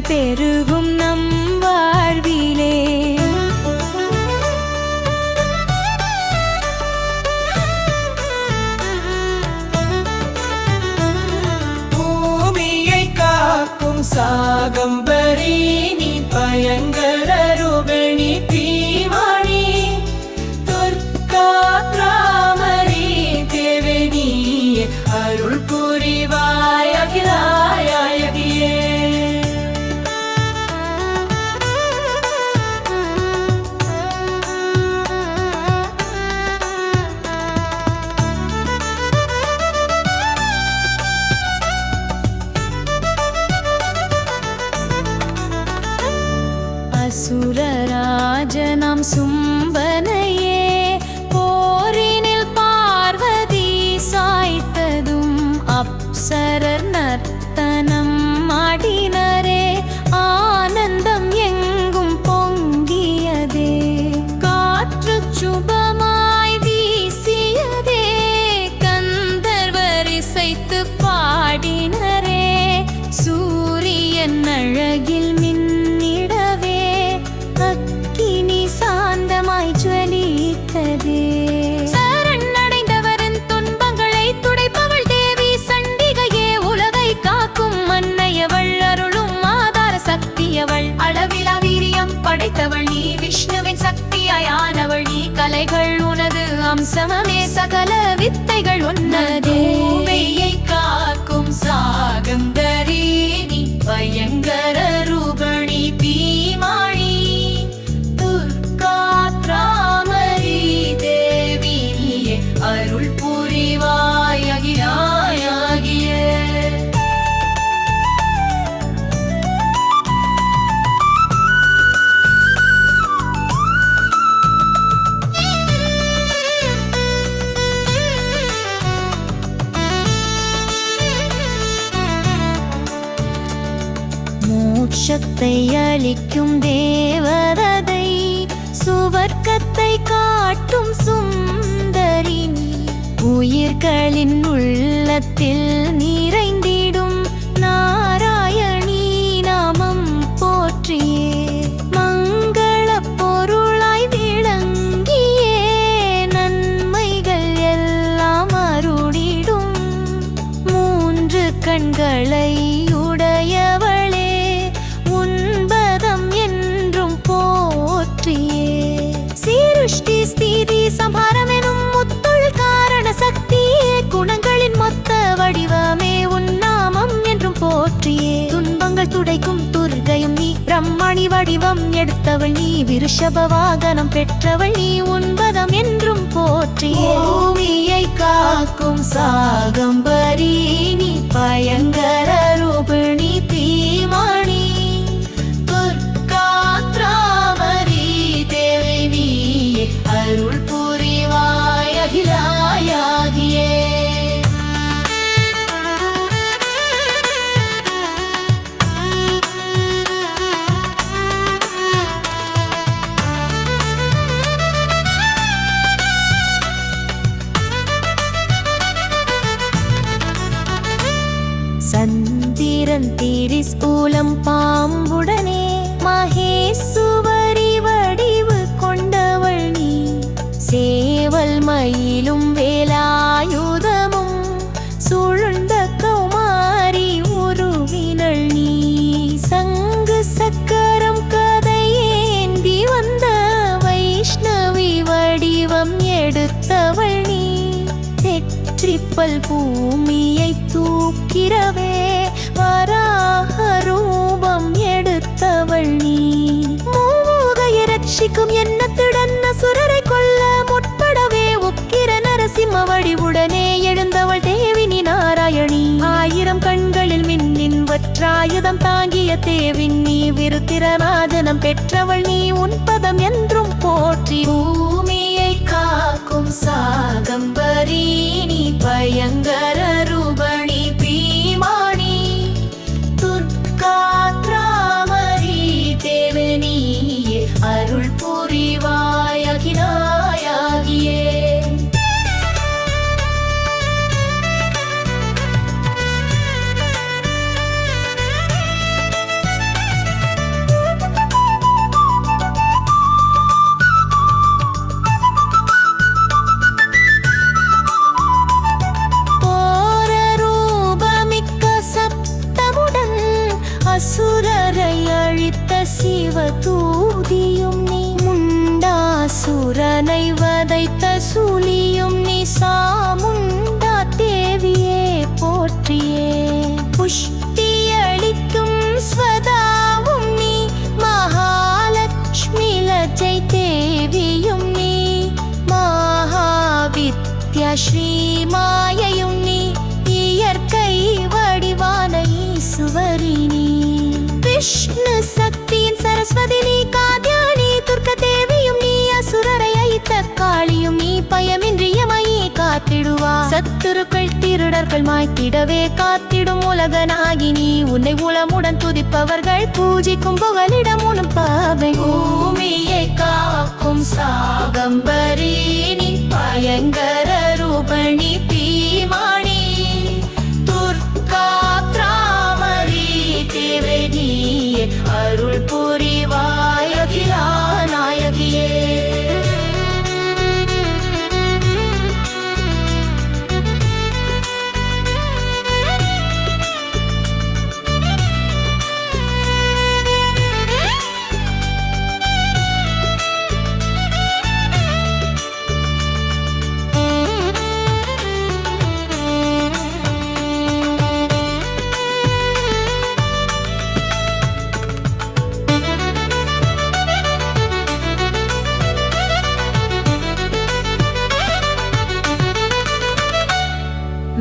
பெருகும் நம் வாழ்விலே. பூமியை காக்கும் சாகம்பரி நீ பயங்கர ரூபிணி பீமாணி துர்காத்ராமரி தேவனி அருள் புரிவாய் அகிலாயகியே. அசுரராஜனாம் சும்பனையே போரினில் பார்வதி சாய்த்ததும் அப்சரர் நர்த்தனம் ஆடினரே ஆனந்தம் எங்கும் பொங்கியதே. காற்று சுபமாய் வீசியதே கந்தர்வர் இசைத்து பாடினரே. சூரியன் அழகில் அக்கினி சாந்தமாய் ஜ்வலித்ததே. சரணடைந்தவரின் துன்பங்களை துடைப்பவள் தேவி சண்டிகையே. உலகை காக்கும் மன்னையவள் அருளும் ஆதார சக்தியவள். அளவிலா வீரியம் படைத்தவள் நீ விஷ்ணுவின் சக்தியானவள் நீ. கலைகள் உனது அம்சமே சகல வித்தைகள் உன்னதே. பூமியை காக்கும் சாகந்தரி நீ பயங்கர ரூபிணி பீமாணி அருள் புரிவாய் அகிலாயகியே. மோட்சத்தை அளிக்கும் தேவதை சுவர்க்கத்தை காட்டும் சுந்தரி நீ. உயிர்களின் உள்ளத்தில் நிறைந்திடும் நாராயணி நாமம் போற்றியே. மங்கள பொருளாய் விளங்கியே நன்மைகள் எல்லாம் அருளிடும். மூன்று கண்களை உடையவளே உன்பதம் என்றும் போற்றியே. சீருஷ்டி ஸ்திதி சம்ஹாரம் எனும் முத்துள் காரண சக்தியே. குணங்களின் மொத்த வடிவமே உன்னாமம் என்றும் போற்றியே. துன்பங்கள் துடைக்கும் துர்க்கையும் நீ. பிரம்மணி வடிவம் எடுத்தவள் நீ. விருஷப வாகனம் பெற்றவள் நீ. உன்பதம் என்றும் போற்றியே. பூமியை காக்கும் சாகம்பரி நீ பயங்கர ரூபிணி பீமாணி துர்காத்ராமரி தேவனி அருள் புரிவாய் அகிலாயகியே. சந்திரன் திரிசூலம் பாம்புடனே மகேசுவரி வடிவு கொண்டவள் நீ. சேவல் மயிலும் வேலாயுதமும் சுழந்த கௌமாரி உருவினள் நீ. சங்கு சக்கரம் கதையேந்தி வந்த வைஷ்ணவி வடிவம் எடுத்தவள் நீ. தெற்றிப்பல் பூமியை தூக்கிறவே வராக ரூபம் எடுத்தவள் நீ. மூகையை ரட்சிக்கும் எண்ணத்துடன் அசுரரை கொல்ல முற்படவே உக்கிர நரசிம்ம வடிவுடனே எழுந்தவள் தேவினி நாராயணி. ஆயிரம் கண்களில் மின்னின் வற்றாயுதம் தாங்கிய தேவின் நீ. விருத்திரநாதனம் பெற்றவள் நீ. உன்பதம் என்றும் போற்றி. பூமியை காக்கும் சாகம்பரி நீ பயங்கர ரூபிணி பீமாணி துர்காத்ராமரி தேவனி அருள் புரிவாய் அகிலாயகியே. அசுரரை அழித்த சிவதூதியும் நீ முண்டாசுரனை வதைத்த சூலியும் நீ சாமுண்டா தேவியே போற்றியே புஷ்டியளிக்கும் ஸ்வதாவும் நீ மகாலட்சுமி லஜ்ஜை தேவியும் நீ மகாவித்யா ஸ்ரீமாயையும் நீ இயற்கை வடிவான ஈசுவரி நீ விஷ்ணு சக்தியின் சரஸ்வதி நீ காத்யானி துர்க்க தேவியும் நீ அசுரரை அழித்த காளியும் நீ பயமின்றியமையே காத்திடுவா சத்துருக்கள் திருடர்கள் மாய்த்திடவே காத்திடும் உலகனாகி நீ உன்னை உளமுடன் துதிப்பவர்கள் பூஜிக்கும் புகலிடம் உணும் பாவை பூமியை காக்கும் சாகம்பரி நீ பயங்கர ரூபணி பீமாணி துர்கா திராமரி தேவை நீயே அருள் புரிவாய் அகிலா நாயகியே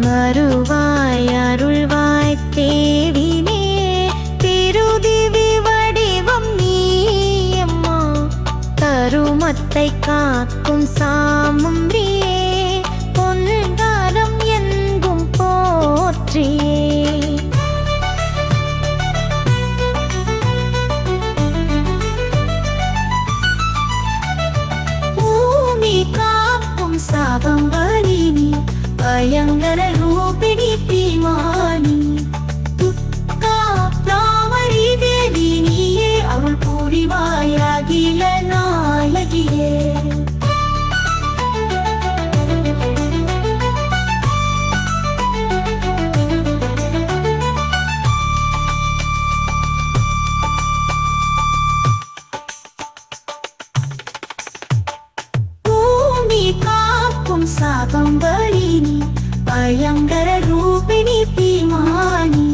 மறுவாய் அருள்வாய் தேவினே திருதிவி வடிவம் நீயம்மா தருமத்தை காக்கும் சாமும்பியே பொன்காரம் எங்கும் போற்றியே பூமி காக்கும் சாகம்பரி நீ பயங்கர ரூபிணி பீமானி துர்கா பிராமரி தேவி நீயே அருள் புரிவாய் அகில நாயகியே பூமி காக்கும் சாகம்பரி நீ பயங்கர ரூபிணி பீமானி